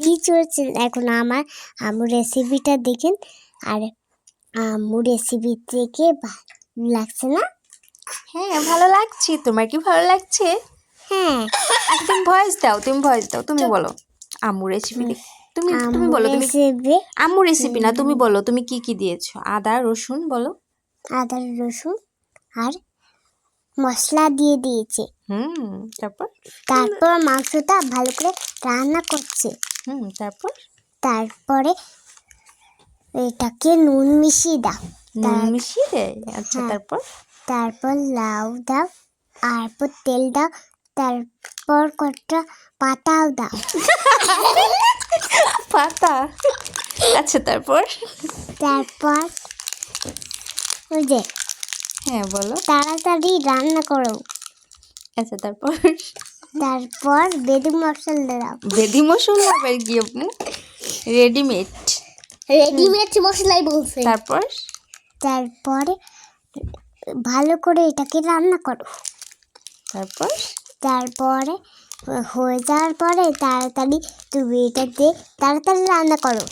কি চলছে এখন আমার আম্মু রেসিপিটা দেখেন। আর আম্মু রেসিপি থেকে ভালো লাগছে না? হ্যাঁ ভালো লাগছে। তোমার কি ভালো লাগছে? হ্যাঁ। আচ্ছা তুমি ভয়েস দাও, তুমি বলো আম্মু রেসিপি। তুমি বলো, তুমি রেসিপি আম্মু রেসিপি না, তুমি বলো তুমি কি কি দিয়েছো। আদা রসুন বলো। আদা রসুন আর মশলা দিয়ে দিয়েছে। তারপর মাংসটা ভালো করে রান্না করছে। তারপরে এটাকে নুন মিশিয়ে দাও। নুন মিশিয়ে দেয়? আচ্ছা তারপর লাউ দাও, তারপর তেল দাও, তারপর কটা পাতাও দাও। পাতা? আচ্ছা তারপর ওই যে হ্যাঁ বলো। তাড়াতাড়ি রান্না করো। আচ্ছা তারপর বেদি মশলা দাও। বেদি মশলা আবার কি আপু? রেডিমেড মশলাই বলছে। তারপরে ভালো করে এটাকে রান্না করো। তারপরে হয়ে যাওয়ার পরে তাড়াতাড়ি তুমি এটা দিয়ে তাড়াতাড়ি রান্না করো।